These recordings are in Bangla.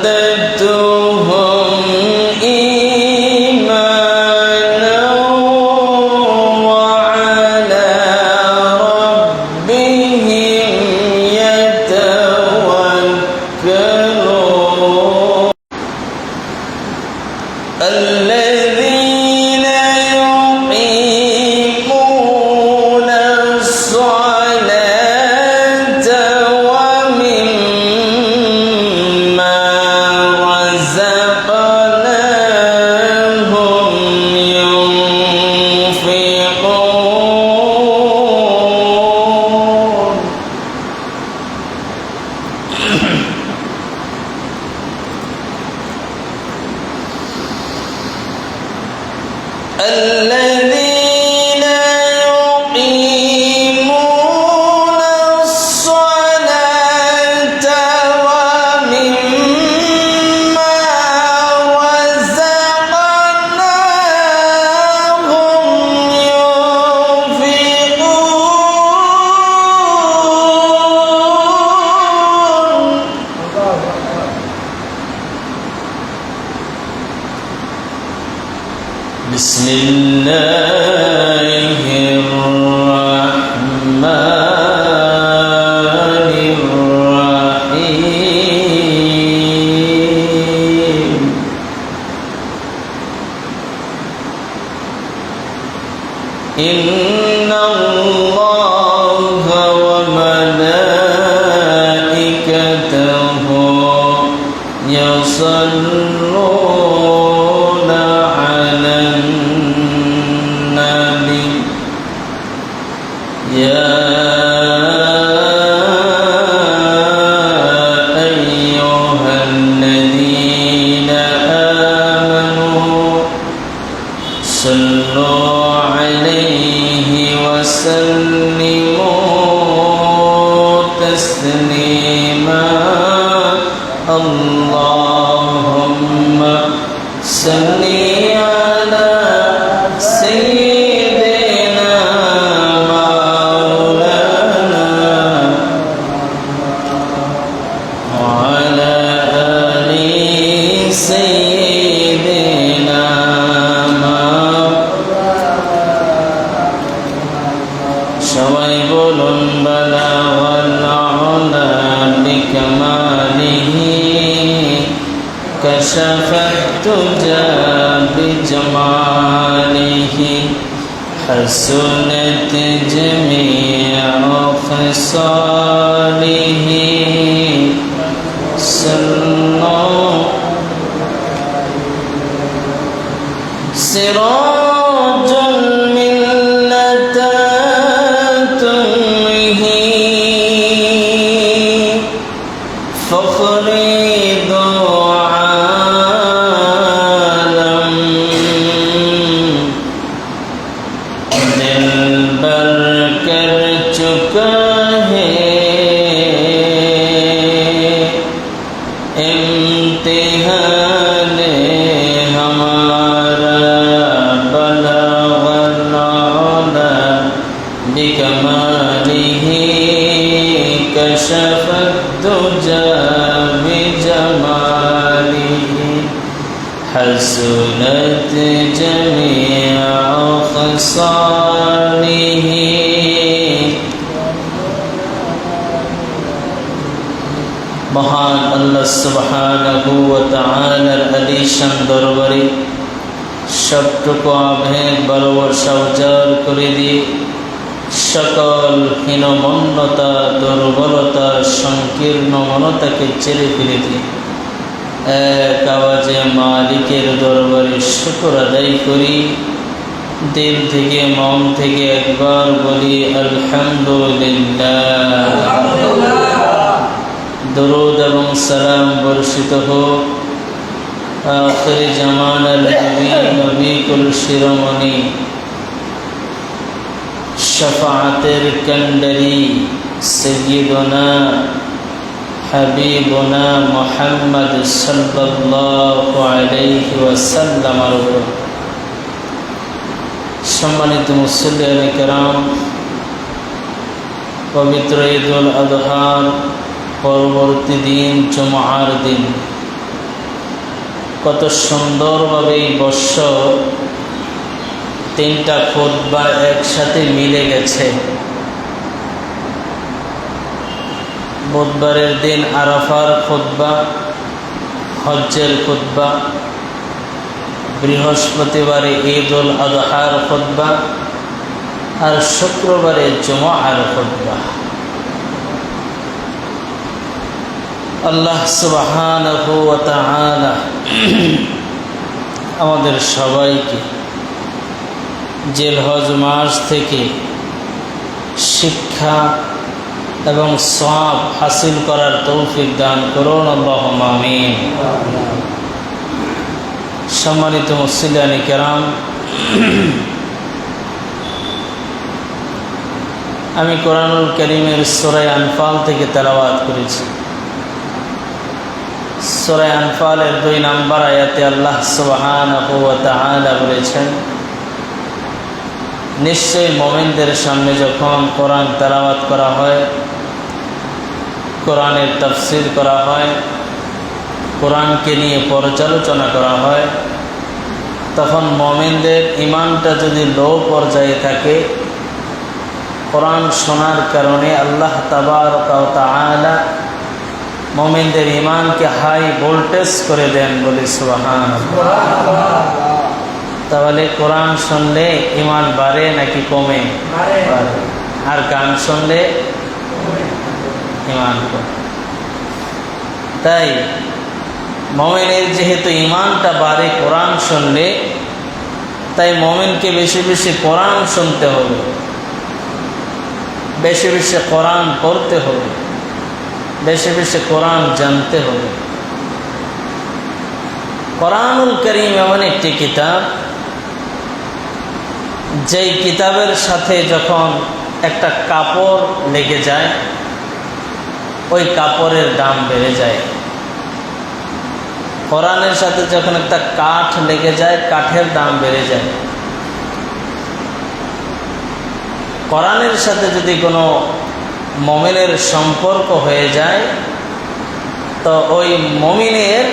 زادتهم إيمانا وعلى ربهم يتوكلون الذين يقيمون الصلاة ومما رزقناهم ينفقون الذين يقيمون الصلاة ومما رزقناهم ينفقون بسم الله الرحمن الرحيم إن الله وملائكته يصلون على النبي يا أيها الذين آمنوا صلوا عليه وسلموا تسليما اللهم صل على سيدنا مولانا وعلى آل سيدنا সবাই বলুন বালা ওয়াল আলা বিকামালিহি كشفت الدجى بجماله حسنت جميع خصاله صلوا سراج الملة تمه فخري इम्तिहान हमारा बलग अल-अला बिकमालिही कशफ अद-दुजा बिजमालिही हसनत जमीअ खसालिही মহান আল্লাহ সুবহানাহু ওয়া তাআলার আলিশান দরবারে সবটুকু আবেগ ভালোবাসা উজাড় করে দিয়ে সকল হীনমন্যতা দুর্বলতা সংকীর্ণ মনতাকে ছেড়ে ফেলে দিয়ে এক আওয়াজে মালিকের দরবারে শুকর আদায় করি দিল থেকে মন থেকে একবার বলি আলহামদুলিল্লাহ दरूद एवं सलाम वर्षित हो आखिर जमानार नबी नबी कुल शिरोमणि शफाअतेर कंडरी सय्यिदुना हबीबुना मुहम्मद सल्लल्लाहु अलैहि वसल्लम सम्मानित मुसल्लियाने किराम पवित्र ईदुल अजहार পরবর্তী দিন জুমার দিন কত সুন্দরভাবে এই বৎসর তিনটা খুতবা একসাথে মিলে গেছে। বুধবারের দিন আরাফার খুতবা, হজ্জের খুতবা, বৃহস্পতিবারে ঈদ উল আযহার খুতবা, আর শুক্রবারে জুমার খুতবা। আল্লাহ সুবহানাহু ওয়া তাআলা আমাদের সবাইকে জিলহজ মাস থেকে শিক্ষা এবং সওয়াব হাসিল করার তৌফিক দান করুন, আল্লাহুম্মা আমিন। সম্মানিত মুসলিয়ানে কেরাম, আমি কোরআনুল কারীমের সূরা আনফাল থেকে তেলাওয়াত করেছি। সূরা আনফালের 2 নম্বর আয়াতে আল্লাহ সুবহানাহু ওয়া তাআলা বলেছেন, নিশ্চয়ই মুমিনদের সামনে যখন কোরআন তেলাওয়াত করা হয়, কোরআনের তাফসীর করা হয়, কোরআনকে নিয়ে পর্যালোচনা করা হয়, তখন মুমিনদের ঈমানটা যদি লো পর্যায়ে থাকে, কোরআন শোনার কারণে আল্লাহ তাবারক ওয়া তাআলা মুমিনদের ঈমানকে হাই ভোল্টেজ করে দেন, বলি সুবহানাল্লাহ। তাহলে কোরআন শুনলে ঈমান বাড়ে নাকি কমে? বাড়ে। আর গান শুনলে ঈমান কমে। তাই মুমিনের যেহেতু ঈমানটা বাড়ে কোরআন শুনলে, তাই মুমিনকে বেশি বেশি কোরআন শুনতে হবে, বেশি বেশি কোরআন পড়তে হবে, বেশি বেশি কোরআন জানতে হবে। কোরআনুল কারীম এমন একটি কিতাব, যেই কিতাবের সাথে যখন একটা কাপড় লেগে যায়, ওই কাপড়ের দাম বেড়ে যায়। কোরআনের সাথে যখন একটা কাঠ লেগে যায়, কাঠের দাম বেড়ে যায়। কোরআনের সাথে যদি কোনো মুমিনের সম্পর্ক হয়ে যায়, তো ওই মুমিনের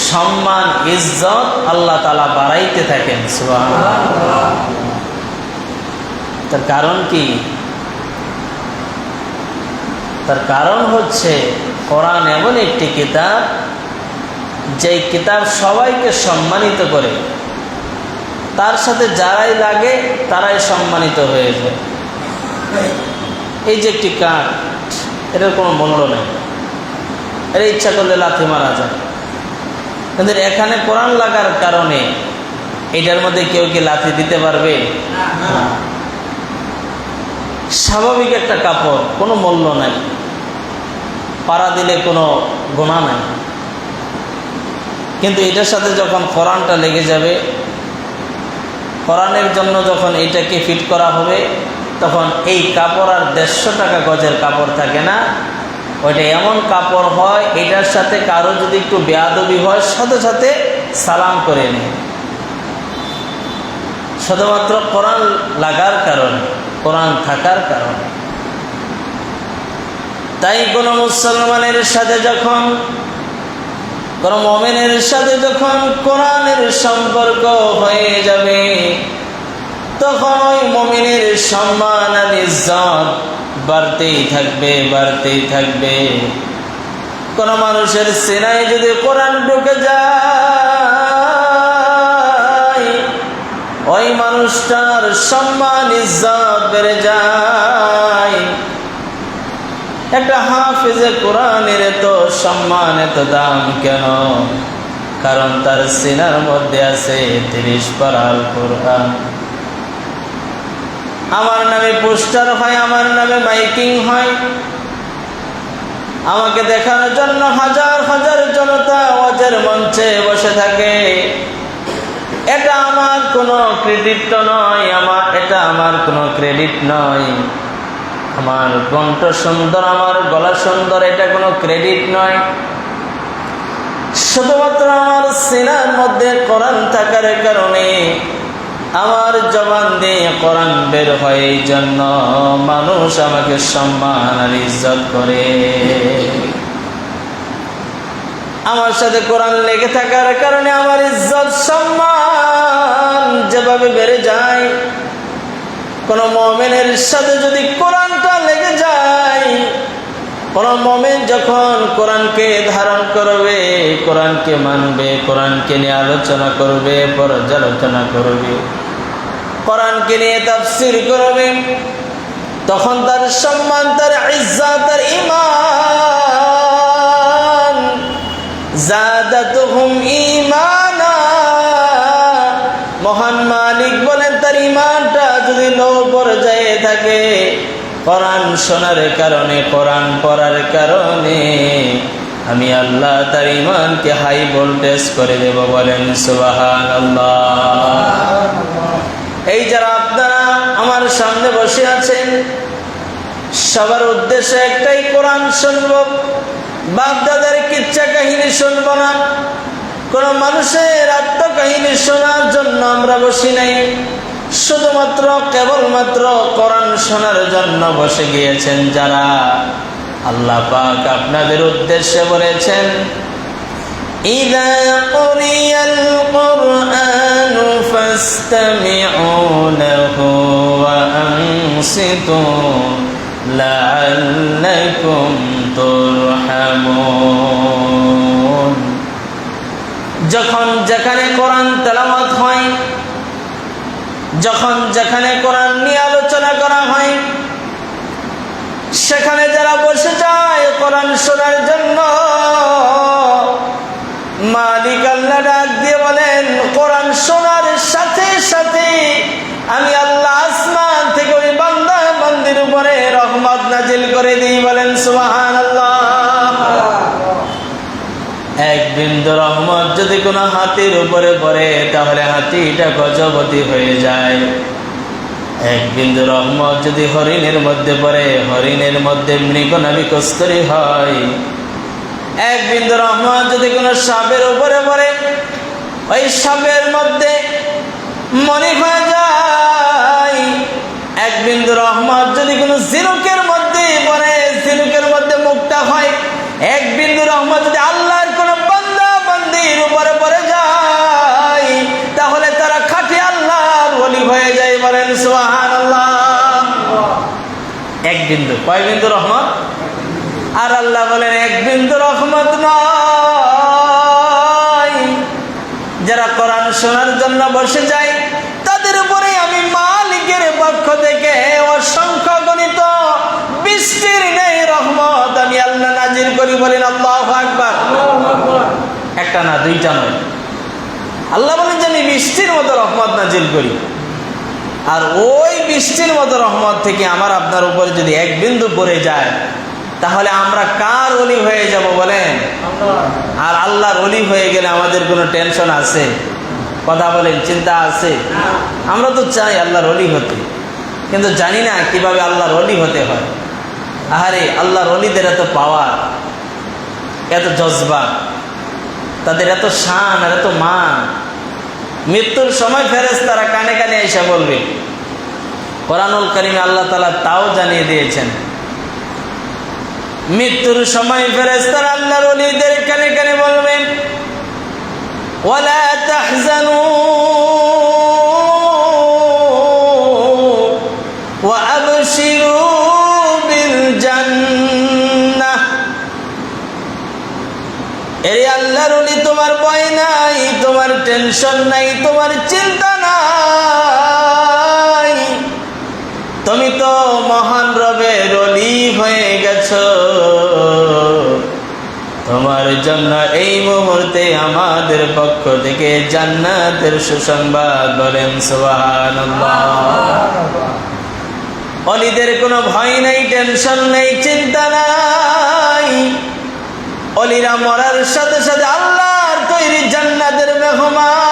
সম্মান ইজ্জত আল্লাহ তাআলা বাড়াইতে থাকেন, সুবহানাল্লাহ। তার কারণ কি? তার কারণ হচ্ছে কোরআন এমন একটি কিতাব, যেই কিতাব সবাইকে সম্মানিত করে, তার সাথে যারাই লাগে তারাই সম্মানিত হয়ে যায়। এই যে একটি কাঠ, এটার কোনো মূল্য নেই, এটা ইচ্ছা করলে লাথি মারা যায়, কিন্তু এখানে কোরআন লাগার কারণে এটার মধ্যে কেউ কি লাথি দিতে পারবে? স্বাভাবিক একটা কাপড়, কোনো মূল্য নাই, পাড়া দিলে কোনো গুনাহ নাই, কিন্তু এটার সাথে যখন কোরআনটা লেগে যাবে, কোরআনের জন্য যখন এটাকে ফিট করা হবে, তখন এই কাপড় আর 150 টাকা গজের কাপড় থাকে না, ওইটা এমন কাপড় হয়, এটার সাথে কারো যদি একটু বেয়াদবি হয়, সাথে সাথে সালাম করে নেয়, শুধুমাত্র কোরআন লাগার কারণে, কোরআন থাকার কারণে। তাই কোনো মুসলমানের সাথে যখন, কোনো মুমিনের সাথে যখন কোরআনের সম্পর্ক হয়ে যাবে, তখন ওই মুমিনের সম্মান আর ইজ্জত বাড়তেই থাকবে, বাড়তেই থাকবে। কোন মানুষের সিনায় যদি কোরআন ঢুকে যায়, ওই মানুষটার সম্মান ইজ্জত বেড়ে যায়। একটা হাফেজে কোরআনের এত সম্মান, এত দাম কেন? কারণ তার সিনার মধ্যে আছে 30 পারার কোরআন। আমার নামে পোস্টার হয়, আমার নামে মাইকিং হয়, আমাকে দেখানোর জন্য হাজার হাজার জনতা ওয়াজের মঞ্চে বসে থাকে। এটা আমার কোনো ক্রেডিট নয়, এটা আমার কোনো ক্রেডিট নয়। আমার কণ্ঠ সুন্দর, আমার গলা সুন্দর, এটা কোনো ক্রেডিট নয়। শুধুমাত্র আমার সিনার মধ্যে কোরআন থাকার কারণে, আমার জবান দিয়ে কোরআন বের হয়, এই জন্য মানুষ আমাকে সম্মান আর ইজ্জত করে। আমার সাথে কোরআন লেগে থাকার কারণে আমার ইজ্জত সম্মান যেভাবে বেড়ে যায়, কোন মুমিনের সাথে যদি কোরআনটা লেগে যায়, কোন মুমিন যখন কোরআনকে ধারণ করবে, কোরআনকে মানবে, কোরআনকে নিয়ে আলোচনা করবে, পর্যালোচনা করবে, কোরআনকে নিয়ে তাফসীর করবে, তখন তার সম্মান, তার ইজ্জত, তার ঈমান যাদাতুহুম ঈমানা। মহান মালিক বলেন তার ঈমানটা যদি লো পর্যায়ে থাকে, কোরআন শোনার কারণে, কোরআন পড়ার কারণে আমি আল্লাহ তার ঈমানকে হাই ভোল্টেজ করে দেব। বলেন সুবহানাল্লাহ। এই যারা আপনারা আমার সামনে বসে আছেন, সবার উদ্দেশ্যে একটাই, কোরআন শুনব, বাপ দাদার কিচ্ছা কাহিনী শুনব না, কোন মানুষের আত্মকাহিনী শোনার জন্য আমরা বসি নাই, শুধুমাত্র কেবলমাত্র কোরআন শোনার জন্য বসে গিয়েছেন যারা, আল্লাহ পাক আপনাদের উদ্দেশ্যে বলেছেন, ইযা কুরিয়াল কুরআনু ফাসতামিউ লাহু ওয়া আনসিতু লাআল্লাকুম তুরহামুন। যখন যেখানে কোরআন তেলাওয়াত হয়, যখন যেখানে কোরআন নিয়ে আলোচনা করা হয়, সেখানে যারা বসে যায় কোরআন শোনার জন্য, মালিক আল্লাহ ডাক দিয়ে বলেন, কোরআন শোনার সাথে সাথে আমি আল্লাহ আসমান থেকে ওই বান্দা বান্দির উপরে রহমত নাজিল করে দিই। বলেন সুবহানাল্লাহ। এক বিন্দু রহমত যদি কোনো হাতির উপরে পড়ে, তাহলে হাতিটা গজবতী হয়ে যায়। এক বিন্দু রহমত যদি হরিণের মধ্যে পড়ে, হরিণের মধ্যে মৃগনাভি কস্তরী হয়। এক বিন্দু রহমত যদি কোনো সাপের উপরে পড়ে, ওই সাপের মধ্যে মনি হয়ে যায়। এক বিন্দু রহমত যদি কোনো ঝিনুকের মধ্যে পড়ে, ঝিনুকের মধ্যে মুক্তা হয়। এক বিন্দু রহমত যদি আল্লাহর কোন বান্দা বান্দির উপরে পড়ে যায়, তাহলে তারা খাঁটি আল্লাহর ওলি হয়ে যায়। বলেন সুবহানাল্লাহ। এক বিন্দু, কয় বিন্দু রহমত? আর আল্লাহ বলেন এক বিন্দু রহমত নয়। যারা কোরআন শোনার জন্য বসে যায়, তাদের উপরে আমি মালিকের পক্ষ থেকে অসংখ্য গণিত বৃষ্টির নেই রহমত আমি আল্লাহ নাজিল করি। বলেন আল্লাহু আকবার। একটা না, দুইটা নয়। আল্লাহ বলেন যে আমি বৃষ্টির মতো রহমত নাজিল করি। আর ওই বৃষ্টির মতো রহমত থেকে আমার আপনার উপরে যদি এক বিন্দু পড়ে যায়, তাহলে আমরা কার ওলি হয়ে যাব বলেন? আর আল্লাহর ওলি হয়ে গেলে আমাদের কোনো টেনশন আছে? কথা বলেন, চিন্তা আছে? আমরা তো চাই আল্লাহর ওলি হতে, কিন্তু জানি না কিভাবে আল্লাহর ওলি হতে হয়। আহারে, আল্লাহর ওলিদের এত পাওয়ার, এত জজবা, তাদের এত শান আর এত মান। মৃত্যুর সময় ফেরেশতারা কানে কানে এসে বলবে। কোরআনুল কারীমে আল্লাহ তাআলা তাও জানিয়ে দিয়েছেন, মৃত্যুর সময় ফেরেশতারা আল্লাহর ওলিদের কানে কানে বলবেন, ওয়ালা তাহজানু ওয়া আবশিরু বিল জান্নাহ। এরে আল্লাহর ওলি, তোমার ভয় নাই, তোমার টেনশন নাই, তোমার চিন্তা নাই। তুমি তো মহান রবের ওলি হয়ে গেছো। তোমার জন্য এই মুহূর্তে আমাদের পক্ষ থেকে জান্নাতের সুসংবাদ। বলেন সুবহানাল্লাহ। ওলিদের কোনো ভয় নাই, টেনশন নেই, চিন্তা নাই। ওলিরা মরার সাথে সাথে আল্লাহর তৈরি জান্নাতের মেহমান।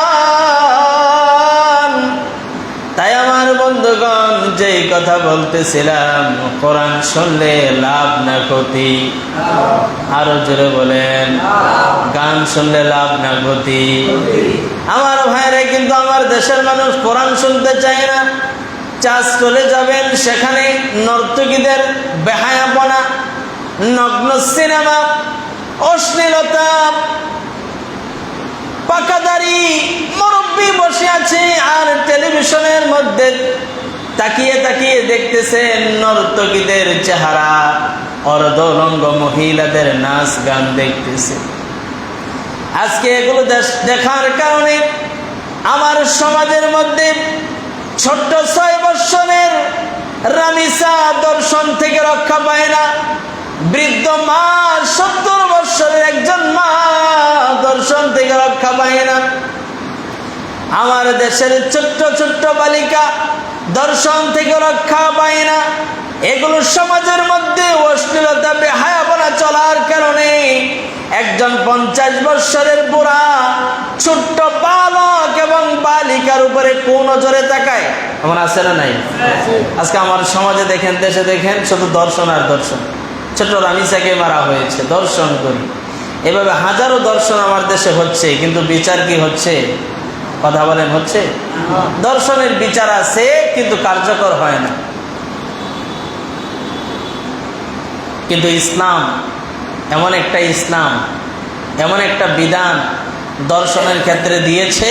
তাই আমার বন্ধুগণ, যেই কথা বলতেছিলাম, কোরআন শুনলে লাভ না ক্ষতি? আরো জোরে বলেন। গান শুনলে লাভ না ক্ষতি? আমার ভাইরা, কিন্তু আমার দেশের মানুষ কোরআন শুনতে চায় না। চাষ চলে যাবেন, সেখানে নর্তকীদের বেহায়াপনা, নগ্ন সিনেমা, অশ্লীলতা, পাকাদারি মুরব্বী বসে আছে আর টেলিভিশনের মধ্যে তাকিয়ে তাকিয়ে দেখতেছেন নর্তকীদের চেহারা, অর্ধলঙ্গ মহিলাদের নাচ গান দেখতেছে। আজকে এগুলো দেখার কারণে আমার সমাজের মধ্যে ছোট্ট 6 বৎসরের রামিসা দর্শন থেকে রক্ষা পায় না, বৃদ্ধ মা 70 বৎসরের একজন মা দর্শন থেকে রক্ষা পায় না, আমার দেশের ছোট্ট ছোট্ট বালিকা দর্শন থেকে রক্ষা পায় না। এগুলো সমাজের মধ্যে অশ্লীলতা বেহায়াপনা চলার কারণে একজন 50 বৎসরের বুড়া ছোট্ট বালক এবং বালিকার উপরে কোন নজরে তাকায়? এমন আছে না নাই? আজকে আমার সমাজে দেখেন, দেশে দেখেন, শুধু দর্শন আর দর্শন। ছোট্ট রামিসাকে মারা হয়েছে, দর্শন করি। এভাবে হাজারো দর্শন আমার দেশে হচ্ছে, কিন্তু বিচার কি হচ্ছে? কথা বলেন, হচ্ছে? দর্শনের বিচার আছে কিন্তু কার্যকর হয় না। কিন্তু ইসলাম এমন একটা ইসলাম, এমন একটা বিধান দর্শনের ক্ষেত্রে দিয়েছে,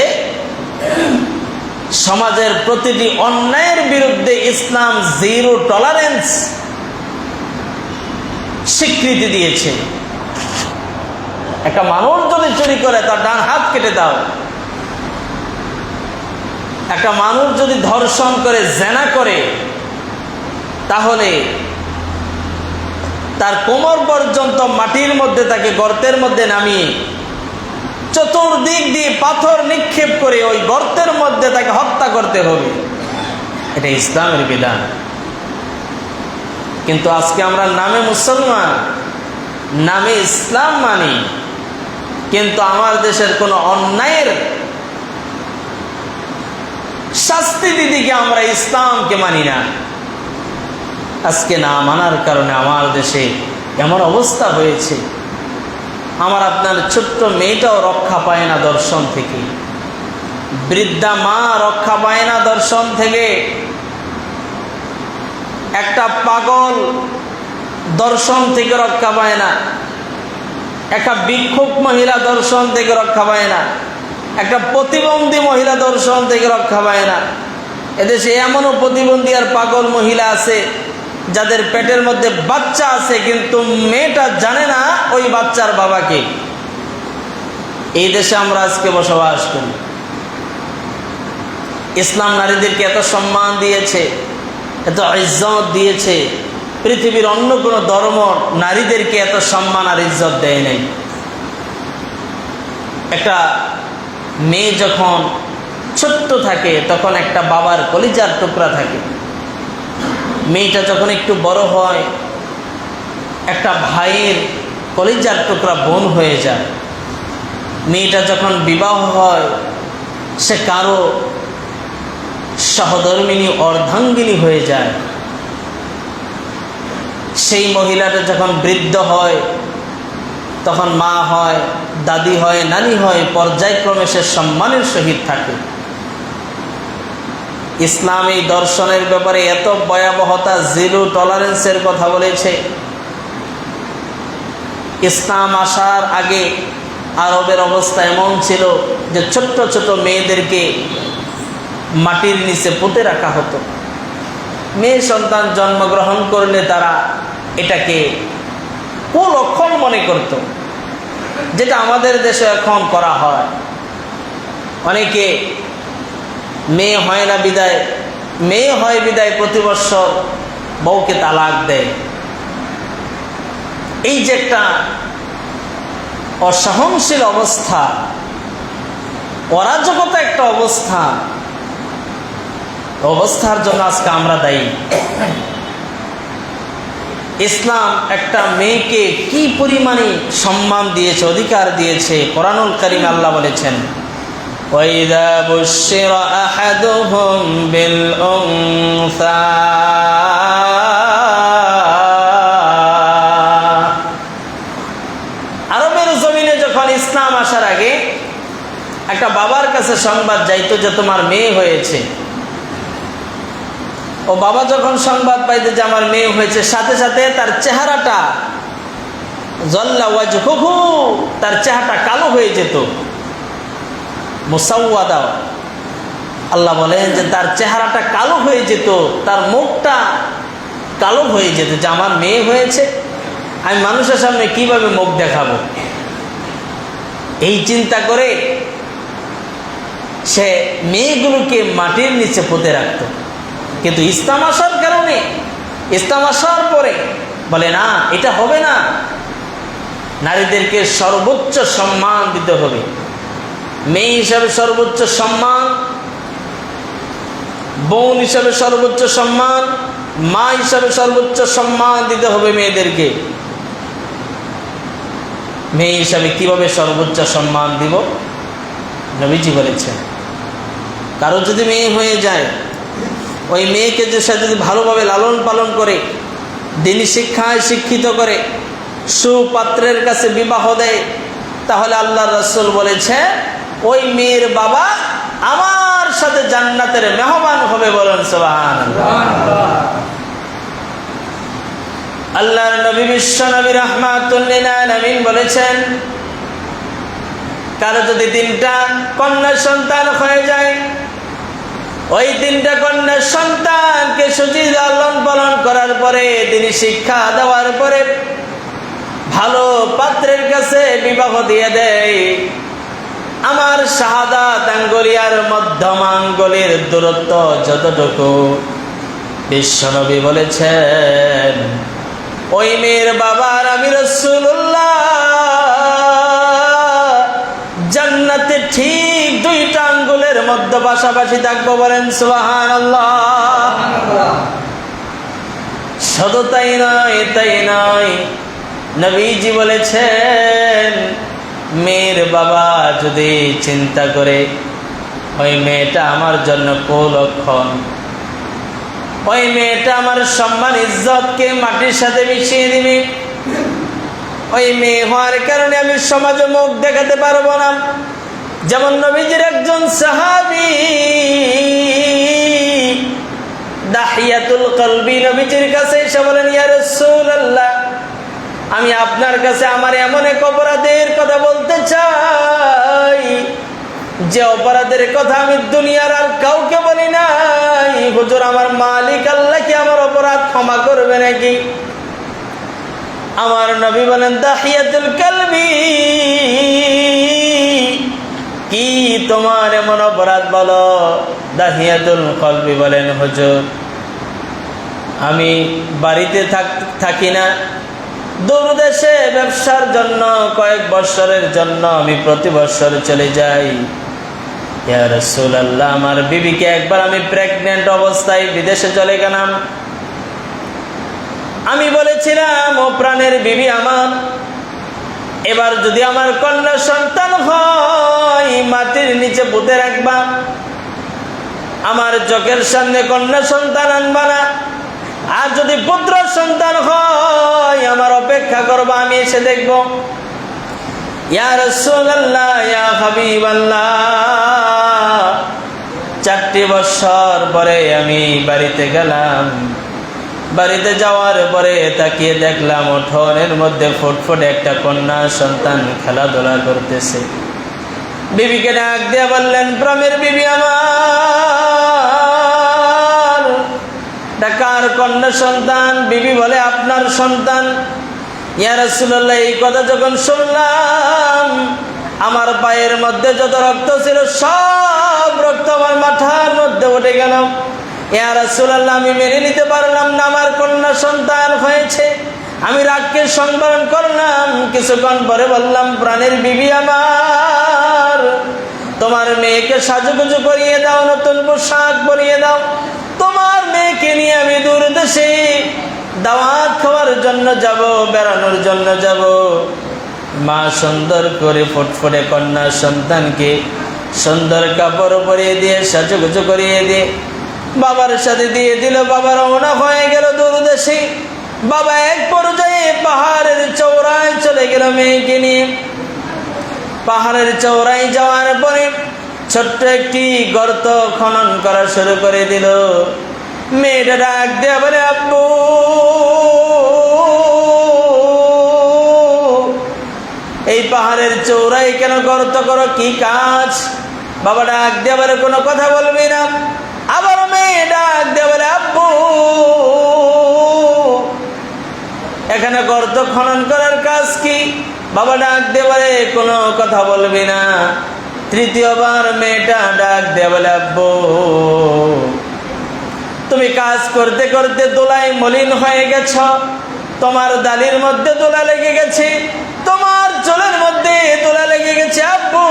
সমাজের প্রতিটি অন্যায়ের বিরুদ্ধে ইসলাম 0 টলারেন্স স্বীকৃতি দিয়েছে। একটা মানুষ যদি চুরি করে তার ডান হাত কেটে দাও, একটা মানুষ যদি ধর্ষণ করে, জেনা করে, তাহলে তার কোমর পর্যন্ত মাটির মধ্যে, তাকে গর্তের মধ্যে নামিয়ে চতুর্দিক দিয়ে পাথর নিক্ষেপ করে ওই গর্তের মধ্যে তাকে হত্যা করতে হবে। এটা ইসলামের বিধান। কিন্তু আজকে আমরা নামে মুসলমান, নামে ইসলাম মানি, কিন্তু আমার দেশের কোনো অন্যায়ের শাস্তি দিদিকে আমরা ইসলামকে মানি না। আজকে না মানার কারণে আমার দেশে এমন অবস্থা হয়েছে, আমার আপনার ছোট্ট মেয়েটাও রক্ষা পায় না দর্শন থেকে, বৃদ্ধা মা রক্ষা পায় না দর্শন থেকে, একটা পাগল দর্শন থেকে রক্ষা পায় না, একটা ভিক্ষুক মহিলা দর্শন থেকে রক্ষা পায় না, একটা প্রতিবন্ধী মহিলা দর্শন থেকে রক্ষা পায় না। এদেশে এমনও প্রতিবন্ধী আর পাগল মহিলা আছে যাদের পেটের মধ্যে বাচ্চা আছে, কিন্তু মেয়েটা জানে না ওই বাচ্চার বাবাকে। এই দেশে আমরা আজকে বসবাস করি। ইসলাম নারীদেরকে এত সম্মান দিয়েছে, এত ইজ্জত দিয়েছে, পৃথিবীর অন্য কোনো ধর্ম নারীদেরকে এত সম্মান আর ইজ্জত দেয় নাই। একটা মেয়ে যখন ছোট্ট থাকে তখন একটা বাবার কলিজার টুকরা থাকে, মেয়েটা যখন একটু বড় হয় একটা ভাইয়ের কলিজার টুকরা বোন হয়ে যায়, মেয়েটা যখন বিবাহ হয় সে কারো সহধর্মিণী অর্ধাঙ্গিনী হয়ে যায়, সেই মহিলাটা যখন বৃদ্ধ হয় তখন মা হয়, দাদি হয়, নানি হয়, পর্যায়ক্রমে সে সম্মানের সহিত থাকে। ইসলাম এই দর্শনের ব্যাপারে এত ভয়াবহতা, 0 টলারেন্সের কথা বলেছে। ইসলাম আসার আগে আরবের অবস্থা এমন ছিল যে ছোট্ট ছোট মেয়েদেরকে মাটির নিচে পুঁতে রাখা হতো। মেয়ে সন্তান জন্মগ্রহণ করলে তারা এটাকে কুলক্ষণ মনে করত, যেটা আমাদের দেশে এখন করা হয়। অনেকে মেয়ে হয় না বিদায়, মেয়ে হয় বিদায় প্রতি বছর বউকে তালাক দেয়। এই যে একটা অসহনশীল অবস্থা, অরাজকতা একটা অবস্থার জন্য আজকে আমরা দায়ী। ইসলাম একটা মেয়েকে কি পরিমাণে সম্মান দিয়েছে, অধিকার দিয়েছে। কোরআনুল কারীমে আল্লাহ বলেছেন, وَإِذَا بُشِّرَ أَحَدُهُمْ بِالْأُنثَى আরবের জমিনে যখন ইসলাম আসার আগে একটা বাবার কাছে সংবাদ যাইতো যে তোমার মেয়ে হয়েছে, ও বাবা যখন সংবাদ পাইতে যে আমার মেয়ে হয়েছে, সাথে সাথে তার চেহারাটা জাল্লা ওয়াজহুহু, তার চেহারাটা কালো হয়ে যেত। মুসাওয়াদা, আল্লাহ বলেন যে তার চেহারাটা কালো হয়ে যেত, তার মুখটা কালো হয়ে যেত, যে আমার মেয়ে হয়েছে, আমি মানুষের সামনে কিভাবে মুখ দেখাবো। এই চিন্তা করে সে মেয়েগুলোকে মাটির নিচে পুঁতে রাখত। কিন্তু ইসলাম আসার কারণে, ইসলাম আসার পরে বলে না, এটা হবে না, নারীদেরকে সর্বোচ্চ সম্মান দিতে হবে। মেয়ে হিসাবে সর্বোচ্চ সম্মান, বোন হিসাবে সর্বোচ্চ সম্মান, মা হিসাবে সর্বোচ্চ সম্মান দিতে হবে মেয়েদেরকে। মেয়ে হিসাবে কিভাবে সর্বোচ্চ সম্মান দিব? নবীজি বলেছেন, কারো যদি মেয়ে হয়ে যায়, ওই মেয়েকে যে সে যদি ভালোভাবে লালন পালন করে, দিনী শিক্ষায় শিক্ষিত করে, সুপাত্রের কাছে বিবাহ দেয়, তাহলে আল্লাহর রাসূল বলেছে ওই মেয়ের বাবা আমার সাথে জান্নাতের মেহমান হবে। বলেন সুবহানাল্লাহ। আল্লাহর নবী বিশ্ব নবী রাহমাতুল লিল আলামিন বলেছেন, কারো যদি 3টা কন্যা সন্তান হয়ে যায়, ওই 3টা কন্যা সন্তানকে সুচির লালন পালন করার পরে, তিনি শিক্ষা দেওয়ার পরে, ভালো পাত্রের কাছে বিবাহ দিয়ে দেয়, আমার শাহাদাত আঙ্গুলিয়ার মধ্যম আঙ্গুলের দূরত্ব যতটুকু, বিশ্বনবী বলেছেন ওই মেয়ের বাবার আমি রাসূলুল্লাহ জান্নাতে ঠিক 2টা আঙ্গুলের মধ্যে পাশাপাশি থাকবো। বলেন সুবহানাল্লাহ। শুধু তাই নয়, নবীজি বলেছেন মেয়ের বাবা যদি চিন্তা করে ওই মেয়েটা আমার জন্য কুলক্ষণ, ওই মেয়েটা আমার সম্মান ইজ্জতকে মাটির সাথে মিশিয়ে দিবে, ওই মেয়ে হওয়ার কারণে আমি সমাজে মুখ দেখাতে পারবো না। যেমন নবীজির একজন সাহাবী দাহিয়াতুল কলবি নবীজির কাছে এসে বলেন, ইয়া রাসূলুল্লাহ, আমি আপনার কাছে আমার এমন এক অপরাধের কথা বলতে চাই, যে অপরাধের কথা আমি দুনিয়ার আর কাউকে বলি নাই। হুজুর, আমার মালিক আল্লাহ কি আমার অপরাধ ক্ষমা করবে নাকি? আমার নবী বলেন, দাহিয়াতুল কলবি, কি তোমার এমন অপরাধ বলো? দাহিয়াতুল কলবি বলেন, হুজুর, আমি বাড়িতে থাকি না, দূরদেশে ব্যবসার জন্য কয়েক বছরের জন্য আমি প্রতি বছর চলে যাই। ইয়া রাসূলুল্লাহ, আমার বিবিকে একবার আমি প্রেগন্যান্ট অবস্থায় বিদেশে চলে গেলাম। আমি বলেছিলাম, ও প্রাণের বিবি আমার, এবার যদি আমার কন্যা সন্তান হয় মাটির নিচে পুঁতে রাখবা, আমার চোখের সামনে কন্যা সন্তান আনবা না। আর যদি পুত্র সন্তান হয় আমার অপেক্ষা করবা, আমি এসে দেখবো। ইয়া রাসূলুল্লাহ, ইয়া হাবিবাল্লাহ, 4টি বছর পরে আমি বাড়িতে গেলাম। বাড়িতে যাওয়ার পরে তাকিয়ে দেখলাম উঠোনের মধ্যে ফুটফুটে একটা কন্যা সন্তান খেলাধুলা করতেছে। বিবিকে ডাক দিয়ে বললেন, প্রাণের বিবি আমার, কার কন্যা সন্তান? বিবি বলে, আপনার সন্তান। ইয়া রাসূলুল্লাহ, এই কথা যখন শুনলাম, আমার পায়ের মধ্যে যত রক্ত ছিল সব রক্ত আমার মাথার মধ্যে উঠে গেল। ইয়া রাসূলুল্লাহ, আমি মেনে নিতে পারলাম না আমার কন্যা সন্তান হয়েছে। আমি রাগকে সংবরণ করলাম। কিছুক্ষণ পরে বললাম, প্রাণের বিবি আমার, তোমার মেয়েকে সাজুগুজু করিয়ে দাও, নতুন পোশাক পরিয়ে দাও। তোমার মেয়েকে নিয়ে আমি দূর দেশে দাওয়াত খাওয়ার জন্য যাব, বেড়ানোর জন্য যাব। মা সুন্দর করে ফুটফুটে কন্যা সন্তানকে সুন্দর কাপড় পরিয়ে দিয়ে সাজুগুজু করিয়ে দিয়ে বাবার সাথে দিয়ে দিল। বাবা রওনা হয়ে গেল দূর দেশে। বাবা এক পর্যায়ে পাহাড়ের চওড়ায় চলে গেল মেয়েকে নিয়ে। পাহাড়ের চওড়ায় যাওয়ার পরে ছোট্ট একটি গর্ত খনন করা শুরু করে দিল। মেয়েটা ডাক দিয়ে বলে, আব্বু এই পাহাড়ের চৌড়ায় কেন গর্ত করো, কি কাজ? বাবা ডাক দিয়ে বলে কোনো কথা বলবি না। আবার মেয়ে ডাক দিয়ে বলে আব্বু এখানে গর্ত খনন করার কাজ কি? বাবা ডাক দিয়ে বলে কোনো কথা বলবি না। তৃতীয়বার মেয়েটা ডাক দিয়ে বলে আব্বু তুমি কাজ করতে করতে দোলায় মলিন হয়ে গেছ, তোমার দালির মধ্যে দোলা লেগে গেছে, তোমার চুলের মধ্যে দোলা লেগে গেছে। আব্বু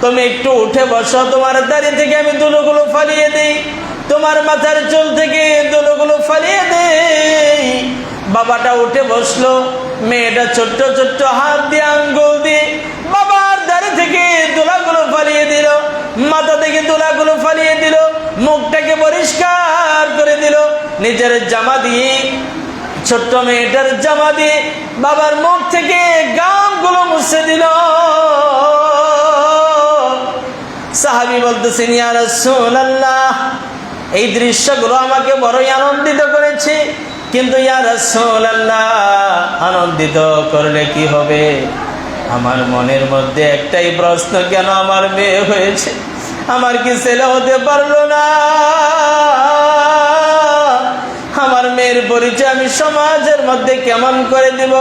তুমি একটু উঠে বসো, তোমার দাড়ি থেকে আমি ধুলোগুলো ফালিয়ে দেই, তোমার মাথার চুল থেকে ধুলোগুলো ফালিয়ে দেই। বাবাটা উঠে বসলো, মেয়েটা ছোট্ট ছোট্ট হাত দিয়ে আঙ্গুল দিয়ে বাবার দাড়ি থেকে দোলাগুলো ফালিয়ে দিল, মাথা থেকে দোলাগুলো ফালিয়ে দিল, মুখটাকে পরিষ্কার করে দিল, নিজের জামা দিয়ে ছোট্ট মেয়েটার জামা দিয়ে বাবার মুখ থেকে গামগুলো মুছে দিল। সাহাবী বলতেছেন ইয়া রাসূলুল্লাহ এই দৃশ্যগুলো আমাকে বড়ই আনন্দিত করেছে, কিন্তু ইয়া রাসূলুল্লাহ আনন্দিত করলে কি হবে? আমার মনের মধ্যে একটাই প্রশ্ন, কেন আমার মেয়ে হয়েছে, আমার কি ছেলে হতে পারলো না? আমার মেয়ের পরিচয় আমি সমাজের মধ্যে কেমন করে দিব?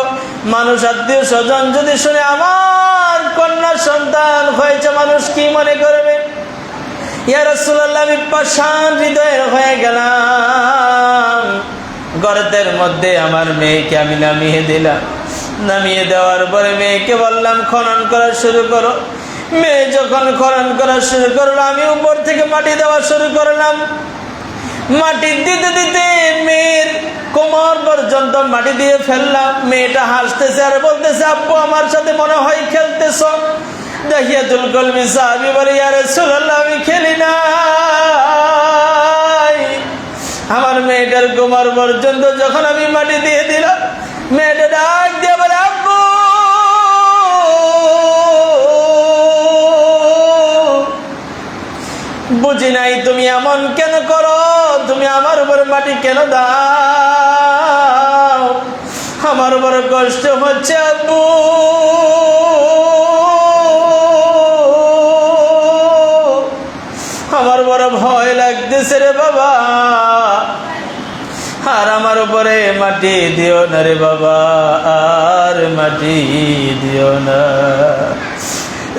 মানুষ আত্মীয় স্বজন যদি শুনে আমার কন্যা সন্তান হয়েছে, মানুষ কি মনে করবে? ইয়া রাসূলুল্লাহ আমি পাষাণ হৃদয়ের হয়ে গেলাম। গর্তের মধ্যে আমার মেয়েকে আমি নামিয়ে দিলাম। নামিয়ে দেওয়ার পরে মেয়েকে বললাম খনন করা শুরু করো। মেয়ে যখন খনন করা শুরু করলো, আমি উপর থেকে মাটি দেওয়া শুরু করলাম। মাটি দিতে দিতে মেয়ের কোমর পর্যন্ত মাটি দিয়ে ফেললাম। মেয়েটা হাসতেছে আর বলতেছে আব্বু আমার সাথে মনে হয় খেলতেছ। দাহিয়াতুল কলবি সাহাবী বলে ইয়া রাসূলুল্লাহ আমি খেলি না, আমার মেয়েটার কোমর পর্যন্ত যখন আমি মাটি দিয়ে দিলাম, মেয়েটা ডাক দিয়ে বলে আব্বু বুঝি নাই তুমি এমন কেন করো, তুমি আমার উপরে মাটি কেন দাও? আমার বড় কষ্ট হচ্ছে আব্বু, আমার বড় ভয় লাগতেছে রে বাবা, আর আমার উপরে মাটি দিও না রে বাবা, আর মাটি দিও না।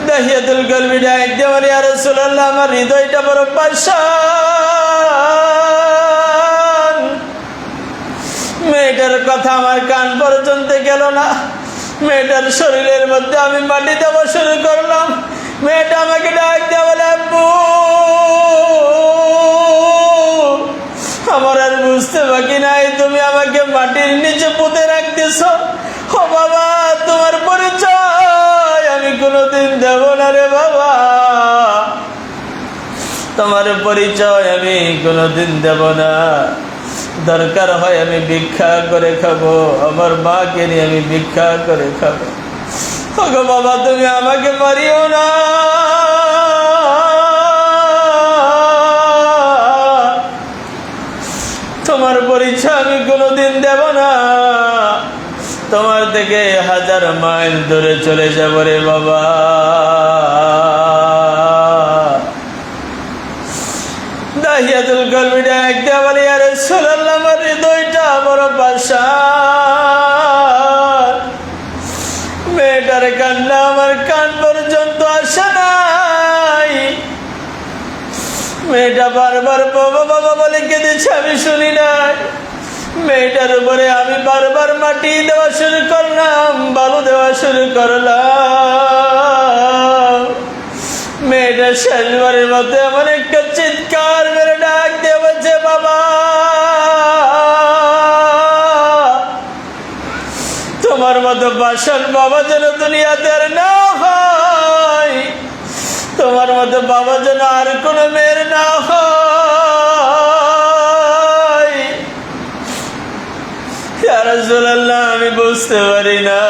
দাহিয়াতুল কলবি ডাক দিয়ে বলে ইয়া রাসূলুল্লাহ আমার হৃদয়টা বড় পাষাণ। মেয়েটার কথা আমার কান পর্যন্ত গেল না। মেয়েটার শরীরের মধ্যে আমি মাটি দেওয়া শুরু করলাম। মেয়েটা আমাকে ডাক দিয়ে বলে আব্বু আমার আর বুঝতে বাকি নাই, তুমি আমাকে মাটির নিচে পুঁতে রাখতেছ। ও বাবা তোমার পরিচয় আমি কোনোদিন দেব না রে বাবা, তোমার পরিচয় আমি কোনোদিন দেব না। দরকার হয় আমি ভিক্ষা করে খাবো, আমার মাকে নিয়ে আমি ভিক্ষা করে খাবো। ওগো বাবা তুমি আমাকে মারিও না, তোমার পরিচয় আমি কোনোদিন দেব না, তোমার থেকে 1000 মাইল দূরে চলে যাব রে বাবা। দাহিয়াতুল কলবি ডাক দিয়ে বলে ইয়া রাসূলুল্লাহ আমার হৃদয়টা বড় পাষাণ। মেয়েটার কান্না আমার কান পর্যন্ত আসে নাই। মেয়েটা বারবার বাবা বাবা বলে কেঁদেছে, আমি শুনি নাই। মেয়েটার উপরে আমি বারবার মাটি দেওয়া শুরু করলাম, বালু দেওয়া শুরু করলাম। মেয়েটা শেষবারের মতো এমন একটা চিৎকার মেরে ডাক দিয়ে বলছে বাবা তোমার মতো বাসন বাবা যেন দুনিয়াতে আর না হয়, তোমার মতো বাবা যেন আর কোনো মেয়ের না হয়। ইয়া রাসূলুল্লাহ আমি বুঝতে পারি না,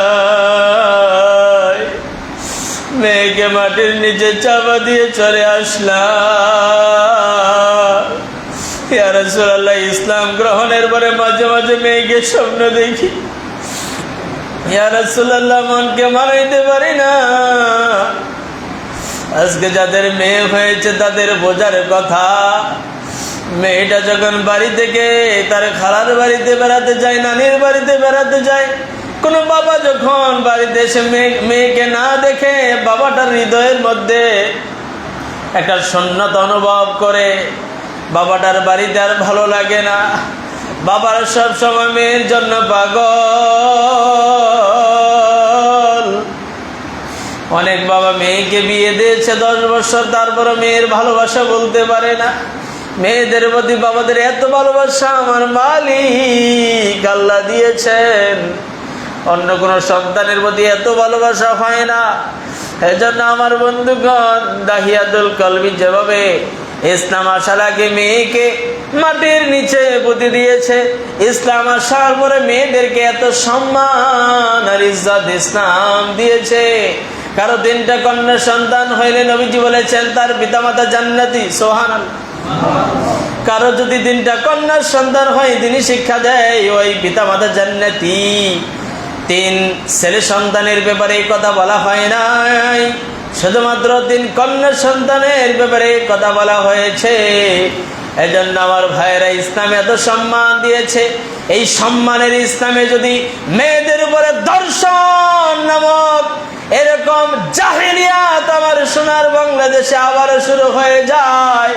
মেয়েকে মাটির নিচে চাপা দিয়ে চলে আসলাম। ইয়া রাসূলুল্লাহ ইসলাম গ্রহণের পরে মাঝে মাঝে মেয়েকে স্বপ্ন দেখি, ইয়া রাসূলুল্লাহ, মনকে মানাইতে পারি না। আজকে যাদের মেয়ে হয়েছে তাদের বোঝার কথা। মেয়েটা যখন বাড়ি থেকে তার খালার বাড়িতে বেড়াতে যায়, নানির বাড়িতে বেড়াতে যায়, কোন বাবা যখন বাড়িতে এসে মেয়েকে না দেখে বাবাটার হৃদয়ের মধ্যে একটা শূন্যতা অনুভব করে। বাবাটার বাড়িতে আর ভালো লাগে না। বাবার সব সময় মেয়ের জন্য পাগল। অনেক বাবা মেয়েকে বিয়ে দিয়েছে 10 বছর, তারপরে মেয়ের ভালোবাসা বলতে পারে না। মেয়েদের প্রতি বাবাদের এত ভালোবাসা আমার মালিক আল্লাহ দিয়েছেন, অন্য কোনো সন্তানের প্রতি এত ভালোবাসা হয় না। এজন্য আমার বন্ধুগণ, দাহিয়াতুল কলবি যেভাবে ইসলাম আসার আগে মেয়েকে মাটির নিচে পুঁতে দিয়েছে, ইসলাম আসার পরে মেয়েদেরকে এত সম্মান আর ইজ্জত ইসলাম দিয়েছে। কারো 3টা কন্যা সন্তান হইলে নবীজি বলেছেন তার পিতামাতা জান্নাতি, সুবহানাল্লাহ। কারো যদি 3টা কন্যার সন্তান হয়, তিনি শিক্ষা দেয় ওই পিতামাতা জান্নাতি। 3 ছেলে সন্তানের ব্যাপারে এই কথা বলা হয় নাই, শুধুমাত্র 3 কন্যা সন্তানের ব্যাপারে কথা বলা হয়েছে। এজন্য আমার ভাইয়েরা, ইসলামে এত সম্মান দিয়েছে। এই সম্মানের ইসলামে যদি মেয়েদের উপরে দর্শন নামক এরকম জাহেলিয়াত আমার সোনার বাংলাদেশে আবারও শুরু হয়ে যায়,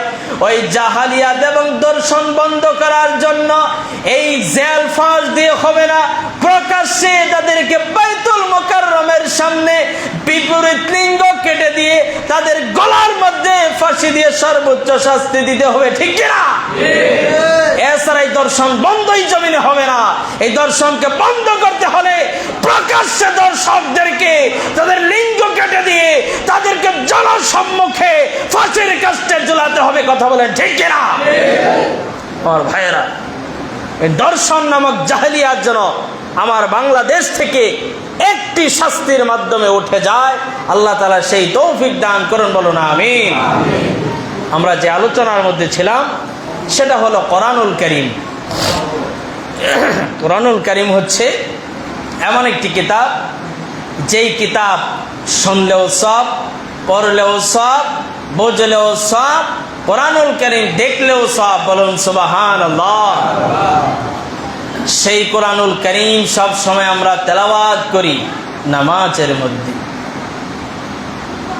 ওই জাহালিয়াত এবং দর্শন বন্ধ করার জন্য এই জেল ফাঁস দিয়ে হবে না, প্রকাশ্যে তাদেরকে বাইতুল মুকাররমের সামনে বিপরীত লিঙ্গ কেটে দিয়ে তাদের গলার মধ্যে ফাঁসি দিয়ে সর্বোচ্চ শাস্তি দিতে হবে, ঠিক কিনা? এছাড়া এই দর্শন বন্ধই জমিনে হবে না। এই দর্শনকে বন্ধ করতে হলে প্রকাশ্যে দর্শকদেরকে তাদের লিঙ্গ কেটে দিয়ে তাদেরকে জনসম্মুখে ফাঁসির কাস্টে ঝুলাতে হবে, কথা বলেন ঠিক কিনা? আমার ভাইয়েরা, এই দর্শন নামক জাহেলিয়াত যেন আমার বাংলাদেশ থেকে একটি শাস্তির মাধ্যমে উঠে যায়, আল্লাহ তাআলা সেই তৌফিক দান করুন, বলুন আমিন। আমরা যে আলোচনার মধ্যে ছিলাম সেটা হলো কোরআনুল কারীম। কোরআনুল কারীম হচ্ছে এমন একটি কিতাব, যেই কিতাব শুনলেও সব, পড়লেও সব, বুঝলেও সব, কোরআনুল কারীম দেখলেও সব, বলুন সুবহানাল্লাহ। সেই কোরআনুল কারীম সব সময় আমরা তেলাওয়াত করি নামাজের মধ্যে।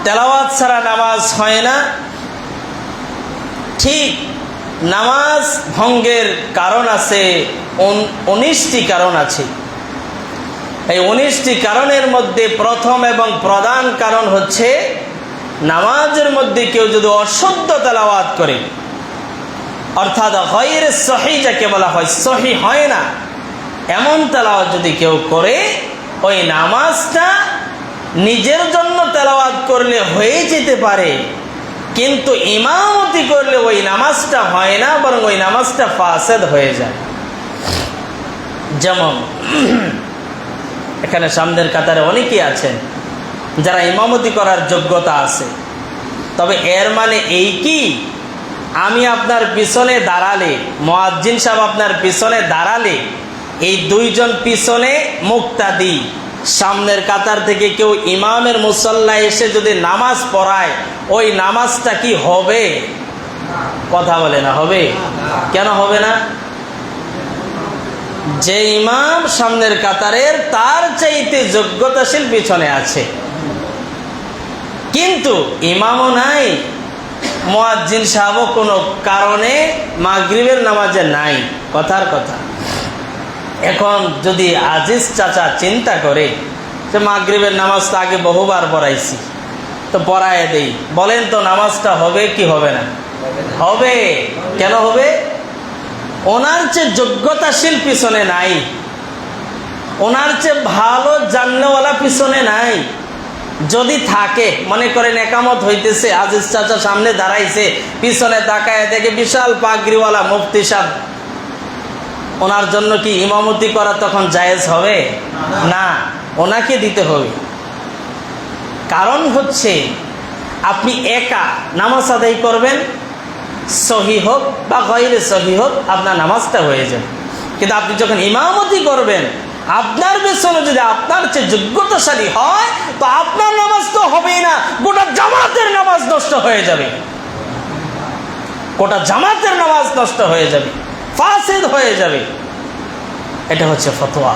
তেলাওয়াত ছাড়া নামাজ হয় না। ঠিক নামাজ ভঙ্গের কারণ আছে, 19টি কারণ আছে। এই 19টি কারণের মধ্যে প্রথম এবং প্রধান কারণ হচ্ছে নামাজের মধ্যে কেউ যদি অশুদ্ধ তেলাওয়াত করে, অর্থাৎ গায়রে সহিহ যাকে বলা হয়, সহি হয় না এমন তেলাওয়াত যদি কেউ করে, ওই নামাজটা নিজের জন্য তেলাওয়াত করলে হয়ে যেতে পারে, কিন্তু ইমামতি করলে ওই নামাজটা হয় না, বরং ওই নামাজটা ফাসেদ হয়ে যায়। যেমন এখানে সামনের কাতারে অনেকেই আছেন যারা ইমামতি করার যোগ্যতা আছে, তবে এর মানে এই কি আমি আপনার পিছনে দাঁড়ালে, মুয়াজ্জিন সাহেব আপনার পিছনে দাঁড়ালে, এই 2 জন পিছনে মুক্তাদি, সামনের কাতার থেকে কেউ ইমামের মুসল্লায় এসে যদি নামাজ পড়ায়, ওই নামাজটা কি হবে? কথা বলে না, হবে? কেন হবে না? যে ইমাম সামনের কাতারের, তার চাইতে যোগ্যতাশীল পিছনে আছে, কিন্তু ইমামও নাই, মুয়াজ্জিন সাহেবও কোনো কারণে মাগরিবের নামাজে নাই। কথার কথা। এখন যদি আজিজ চাচা চিন্তা করে যে মাগরিবের নামাজটা আগে বহুবার পড়াইছি, তো পড়ায় দেই, বলেন তো নামাজটা হবে কি হবে না? হবে। কেন হবে? ওনার চেয়ে যোগ্যতাশীল পিছনে নাই, ওনার চেয়ে ভালো জানলেওয়ালা পিছনে নাই। যদি থাকে, মনে করেন একামত হইতেছে, আজিজ চাচা সামনে দাঁড়াইছে, পিছনে তাকায় দেখে বিশাল পাগড়িওয়ালা মুফতি সাহেব, ওনার জন্য কি ইমামতি করা তখন জায়েজ হবে? না, ওনাকে দিতে হবে। কারণ হচ্ছে আপনি একা নামাজ আদায় করবেন, সহি হোক বা গায়রে সহি হোক, আপনার নামাজটা হয়ে যাবে। কিন্তু আপনি যখন ইমামতি করবেন, আপনার পেছনে যদি আপনার চেয়ে যোগ্যতাশালী হয় তো আপনার নামাজ তো হবেই না, গোটা জামাতের নামাজ নষ্ট হয়ে যাবে, গোটা জামাতের নামাজ নষ্ট হয়ে যাবে, ফাসিদ হয়ে যাবে। এটা হচ্ছে ফতোয়া,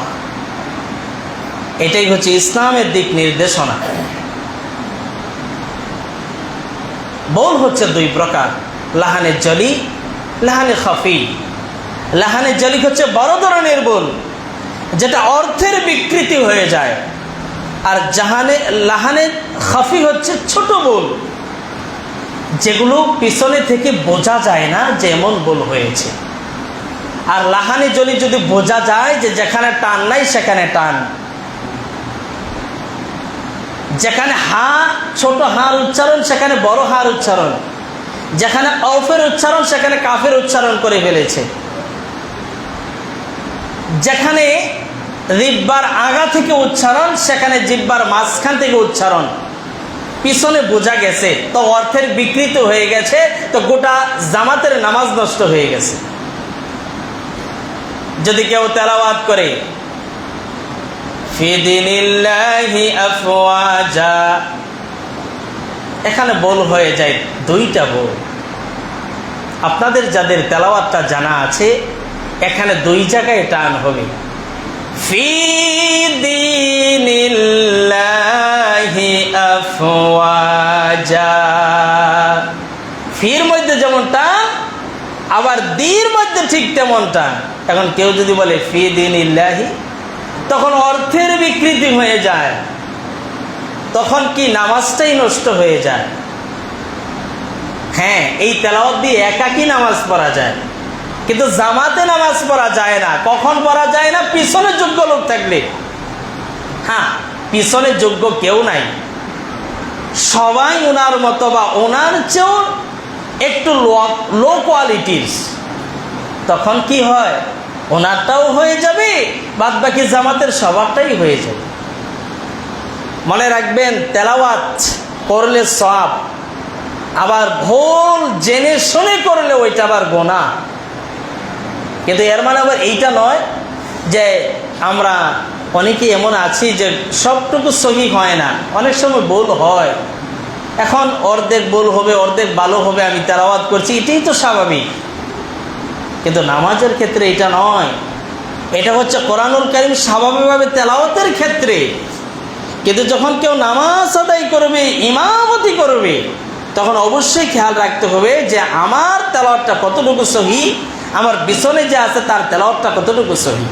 এটাই হচ্ছে ইসলামের দিক নির্দেশনা। বল হচ্ছে দুই প্রকার, লাহানে জলি, লাহানে খাফি। লাহানে জলি হচ্ছে বড় ধরনের বল, যেটা অর্থের বিকৃতি হয়ে যায়, আর লাহানে খাফি হচ্ছে ছোট বল, যেগুলো পিছনে থেকে বোঝা যায় না যে এমন বল হয়েছে। আর লাহানে জলি যদি বোঝা যায় যে যেখানে টান নাই সেখানে টান, যেখানে হা ছোট হার উচ্চারণ সেখানে বড় হার উচ্চারণ, যেখানে অফের উচ্চারণ সেখানে কাফের উচ্চারণ করে ফেলেছে, যেখানে জিহ্বার আগা থেকে উচ্চারণ সেখানে জিহ্বার মাঝখান থেকে উচ্চারণ, পিছনে বোঝা গেছে তো অর্থের বিকৃতি হয়ে গেছে, তো গোটা জামাতের নামাজ নষ্ট হয়ে গেছে। যদি কেউ তেলাওয়াত করে ফি দীনিল্লাহি আফওয়াজা, এখানে বল হয়ে যায় দুইটা বল। আপনাদের যাদের তেলাওয়াতটা জানা আছে এখানে দুই জায়গায় টান হবে, ফি দীনিল্লাহি আফওয়াজা। ফির মধ্যে যেমন টান, আবার দির মধ্যে ঠিক তেমন টান। এখন কেউ যদি বলে ফি দীনিল্লাহি, তখন অর্থের বিকৃতি হয়ে যায়, তখন কি নামাজটাই নষ্ট হয়ে যায়। হ্যাঁ, এই তেলাওয়াত দিয়ে একাকী নামাজ পড়া যায়, কিন্তু জামাতে নামাজ পড়া যায় না। কখন পড়া যায় না? পিছনে যোগ্য লোক থাকলে। হ্যাঁ, পিছনে যোগ্য কেউ নাই, সবাই ওনার মতো বা ওনার চেয়েও একটু লো কোয়ালিটির, তখন কি হয়, ওনারটাও হয়ে যাবে, বাদ বাকি জামাতের সবারটাই হয়ে যাবে। মনে রাখবেন, তেলাওয়াত করলে সওয়াব, আবার ভুল জেনে শুনে করলে ওইটা আবার গোনা। কিন্তু এর মানে আবার এইটা নয় যে আমরা অনেকে এমন আছি যে সবটুকু সহি হয় না, অনেক সময় ভুল হয়। এখন অর্ধেক ভুল হবে, অর্ধেক ভালো হবে, আমি তেলাওয়াত করছি, এটাই তো স্বাভাবিক। কিন্তু নামাজের ক্ষেত্রে এটা নয়, এটা হচ্ছে কোরআনুল কারীম স্বাভাবিকভাবে তেলাওয়াতের ক্ষেত্রে। কিন্তু যখন কেউ নামাজ আদায় করবে, ইমামতি করবে, তখন অবশ্যই খেয়াল রাখতে হবে যে আমার তেলাওয়াতটা কতটুকু সহি, আমার পিছনে যে আছে তার তেলাওয়াতটা কতটুকু সহি।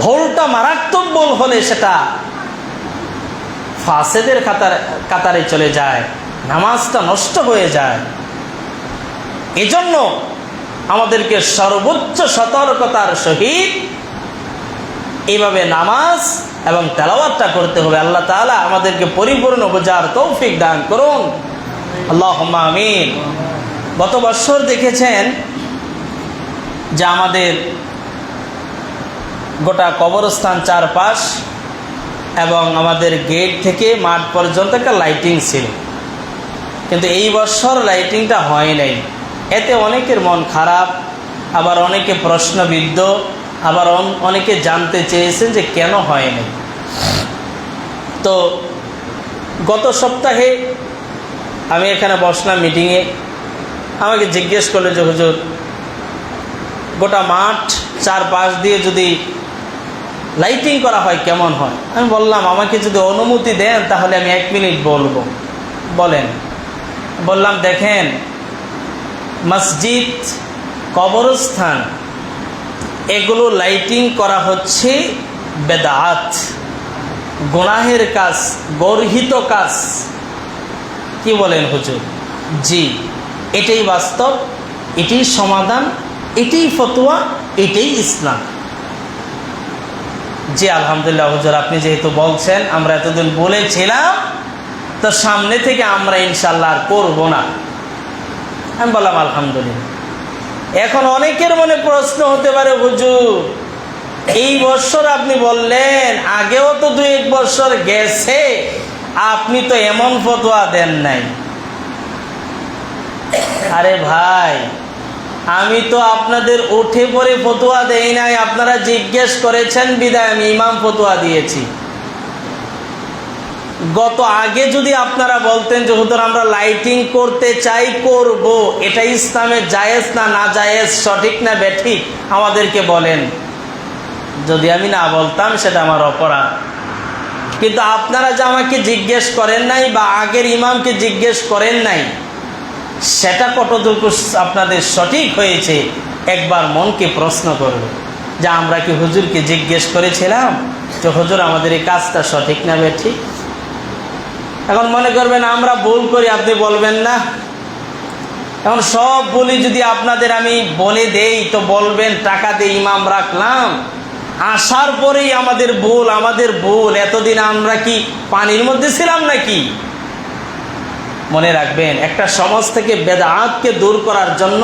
ভুলটা মারাত্মক ভুল হলে সেটা ফাসেদের কাতারে চলে যায়, নামাজটা নষ্ট হয়ে যায়। এজন্য আমাদেরকে সর্বোচ্চ সতর্কতার সহিত এইভাবে নামাজ এবং তেলাওয়াতটা করতে হবে। আল্লাহ তাআলা আমাদেরকে পরিপূর্ণ বোঝার তৌফিক দান করুন, আল্লাহুম্মা আমিন। গত বছর দেখেছেন যে আমাদের গোটা কবরস্থান চারপাশ এবং আমাদের গেট থেকে মাঠ পর্যন্ত একটা লাইটিং ছিল, কিন্তু এই বছর লাইটিংটা হয় নাই। এতে অনেকের মন খারাপ, আবার অনেকে প্রশ্নবিদ্ধ, আবার অনেকে জানতে চেয়েছেন যে কেন হয়নি। তো গত সপ্তাহে আমি এখানে বসলাম মিটিংয়ে, আমাকে জিজ্ঞেস করলো যে হুজুর, গোটা মাঠ চারপাশ দিয়ে যদি লাইটিং করা হয় কেমন হয়? আমি বললাম আমাকে যদি অনুমতি দেন তাহলে আমি 1 মিনিট বলবো। বলেন। বললাম দেখেন, মসজিদ, কবরস্থান, এগুলো লাইটিং করা হচ্ছে বেদাত, গুনাহের কাজ, গর্হিত কাজ। কি বলেন হুজুর? জি, এটাই বাস্তব, এটাই সমাধান, এটাই ফতোয়া, এটাই ইসলাম। জি আলহামদুলিল্লাহ হুজুর, আপনি যেহেতু বলছেন, আমরা এতদিন বলেছিলাম, তো সামনে থেকে আমরা ইনশাল্লাহ আর করবো না। আমি বললাম আলহামদুলিল্লাহ। এখন অনেকের মনে প্রশ্ন হতে পারে, হুজুর এই বছর আপনি বললেন, আগেও তো 2-1 বছর গেছে, আপনি তো এমন ফতোয়া দেন নাই। আরে ভাই, আমি তো আপনাদের উঠে পড়ে ফতোয়া দেই নাই, আপনারা জিজ্ঞেস করেছেন বিদায় আমি ইমাম ফতোয়া দিয়েছি। গত আগে যদি আপনারা বলতেন যে হুজুর আমরা লাইটিং করতে চাই, করব, এটা ইসলামে জায়েজ না না জায়েজ, সঠিক না বেঠিক, আমাদেরকে বলেন। যদি আমি না বলতাম সেটা আমার অপরাধ। কিন্তু আপনারা যে আমাকে জিজ্ঞেস করেন নাই বা আগের ইমামকে জিজ্ঞেস করেন নাই, সেটা কতটুকু আপনাদের সঠিক হয়েছে একবার মনকে প্রশ্ন করবে যে আমরা কি হুজুরকে জিজ্ঞেস করেছিলাম যে হুজুর আমাদের এই কাজটা সঠিক না বেঠিক? এখন মনে করবেন আমরা ভুল করি, আপনি বলবেন না। এখন সব বলি যদি আপনাদের আমি বলে দেই তো বলবেন টাকা দিয়ে ইমাম রাখলাম, আসার পরেই আমাদের ভুল। এতদিন আমরা কি পানির মধ্যে ছিলাম নাকি? মনে রাখবেন, একটা সমাজ থেকে বেদাতকে দূর করার জন্য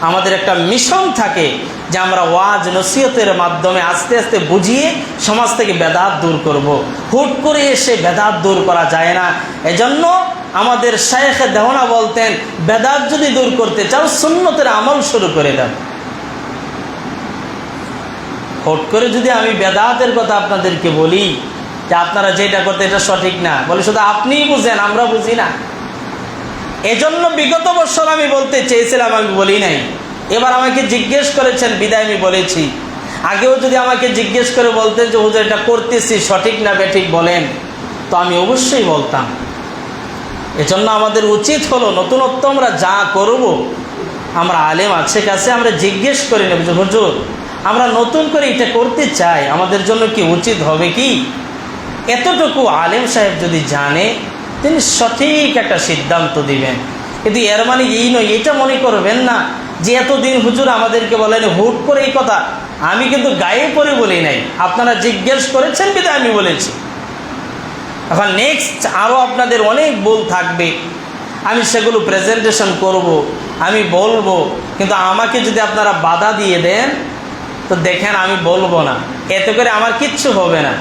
আমাদের একটা মিশন থাকে যে আমরা ওয়াজ নসিহতের মাধ্যমে আস্তে আস্তে বুঝিয়ে সমাজ থেকে বেদাত দূর করব। হুট করে এসে বেদাত দূর করা যায় না। এজন্য আমাদের শায়েখ দেওয়ানা বলতেন, বেদাত যদি দূর করতে চাও সুন্নতের আমল শুরু করে দাও। হুট করে যদি আমি বেদাতের কথা আপনাদেরকে বলি যে আপনারা যেটা করতে এটা সঠিক না, বলে শুধু আপনিই বুঝেন, আমরা বুঝি না। এজন্য বিগত বছর আমি বলতে চেয়েছিলাম, আমি বলি নাই। এবার আমাকে জিজ্ঞেস করেছেন বিদায় আমি বলেছি। আগেও যদি আমাকে জিজ্ঞেস করে বলতেন যে হুজুর এটা করতেছি সঠিক না বেঠিক বলেন, তো আমি অবশ্যই বলতাম। এজন্য আমাদের উচিত হলো নতুনত্ব আমরা যা করব, আমরা আলেম আছে কাছে আমরা জিজ্ঞেস করে নেব যে হুজুর আমরা নতুন করে এটা করতে চাই, আমাদের জন্য কি উচিত হবে কি? এতটুকু আলেম সাহেব যদি জানে তিনি সঠিক একটা সিদ্ধান্ত দিবেন। কিন্তু এর মানে এই নয়, এটা মনে করবেন না যে এতদিন হুজুর আমাদেরকে বলেন হুট করে এই কথা। আমি কিন্তু গায়ে পড়ে বলি নাই, আপনারা জিজ্ঞেস করেছেন বিধায় আমি বলেছি। এখন নেক্সট আরও আপনাদের অনেক ভুল থাকবে, আমি সেগুলো প্রেজেন্টেশন করব, আমি বলবো। কিন্তু আমাকে যদি আপনারা বাধা দিয়ে দেন তো দেখেন আমি বলবো না, এতে করে আমার কিচ্ছু হবে না।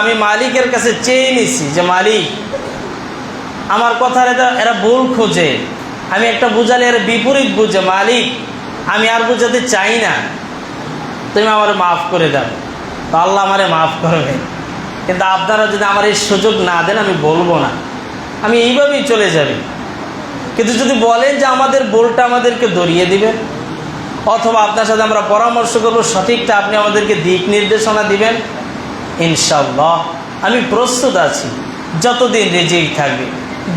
আমি মালিকের কাছে চেয়ে নিছি যে মালিক আমার কথার এরা ভুল খোঁজে, আমি একটা বুঝালে এরা বিপরীত বুঝে, মালিক আমি আর বুঝাতে চাই না, তুমি আমার মাফ করে দাও। তো আল্লাহ আমারে মাফ করবে। কিন্তু আপনারা যদি আমার এই সুযোগ না দেন আমি বলবো না, আমি এইভাবেই চলে যাবে। কিন্তু যদি বলেন যে আমাদের ভুলটা আমাদেরকে ধরিয়ে দিবেন, অথবা আপনার সাথে আমরা পরামর্শ করবো সঠিকটা আপনি আমাদেরকে দিক নির্দেশনা দিবেন, ইনশাআল্লাহ আমি প্রস্তুত আছি। যতদিন রিজিক থাকবে,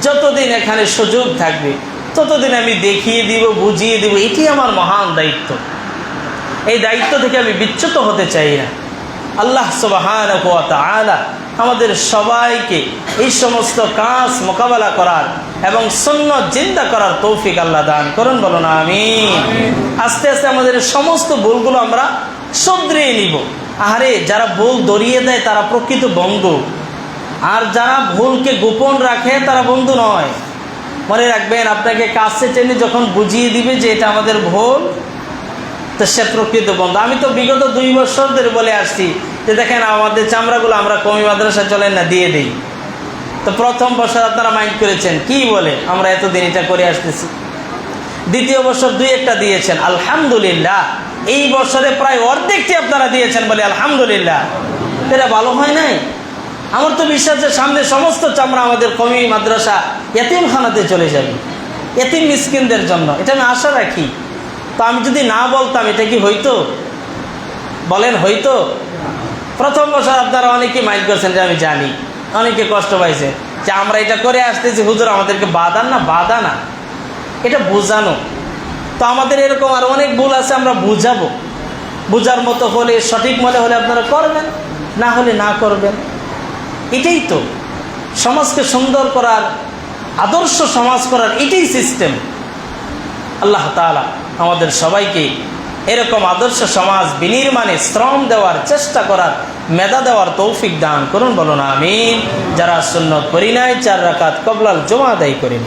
যতদিন এখানে সুযোগ থাকবে, ততদিন আমি দেখিয়ে দিব, বুঝিয়ে দিব। এটি আমার মহান দায়িত্ব। এই দায়িত্ব থেকে আমি বিচ্যুত হতে চাই না। আল্লাহ সুবহানাহু ওয়া তাআলা আমাদের সবাইকে এই সমস্ত কাজ মোকাবেলা করার এবং সুন্নাত জিন্দা করার তৌফিক আল্লাহ দান করুন, বলুন আমিন। আস্তে আস্তে আমাদের সমস্ত ভুলগুলো আমরা শুধরিয়ে নিব। আরে যারা ভুল ধরিয়ে দেয় তারা প্রকৃত বন্ধু, আর যারা ভুলকে গোপন রাখে তারা বন্ধু নয়। মনে রাখবেন, আপনাকে কাছে টেনে যখন বুঝিয়ে দিবে যে এটা আমাদের ভুল, তো সে প্রকৃত বন্ধু। আমি তো বিগত 2 বছর ধরে বলে আসছি যে দেখেন আমাদের চামড়াগুলো আমরা কমি মাদ্রাসা চলেন না দিয়ে দিই। তো প্রথম বছর আপনারা মাইন্ড করেছেন, কি বলে আমরা এতদিন এটা করে আসতেছি। দ্বিতীয় বছর 2-1টা দিয়েছেন, আলহামদুলিল্লাহ। এই বছরে প্রায় অর্ধেকটি আপনারা দিয়েছেন, বলে আলহামদুলিল্লাহ। এটা ভালো হয় নাই? আমার তো বিশ্বাস যে সামনে সমস্ত চামড়া আমাদের কমি মাদ্রাসা এতিমখানাতে চলে যাবে, এতিম মিসকিনদের জন্য। এটা আমি আশা রাখি। তো আমি যদি না বলতাম এটা কি হইতো? বলেন হইতো? প্রথম বছর আপনারা অনেকেই মাইন্ড করছেন যে আমি জানি, অনেকে কষ্ট পাইছে যে আমরা এটা করে আসতেছি, হুজুর আমাদেরকে বাধা না, এটা বোঝানো। তো আমাদের এরকম আর অনেক ভুল আছে, আমরা বুঝাবো। বুঝার মতো হলে, সঠিক মনে হলে আপনারা করবেন, না হলে না করবেন। এটাই তো সমাজকে সুন্দর করার, আদর্শ সমাজ করার এটাই সিস্টেম। আল্লাহ তাআলা আমাদের সবাইকে এরকম আদর্শ সমাজ বিনির্মাণে শ্রম দেওয়ার চেষ্টা করার, মেধা দেওয়ার তৌফিক দান করুন, বলুন আমিন। যারা সুন্নত করি নাই 4 রাকাত কবলাল জুমা আদায় করেন।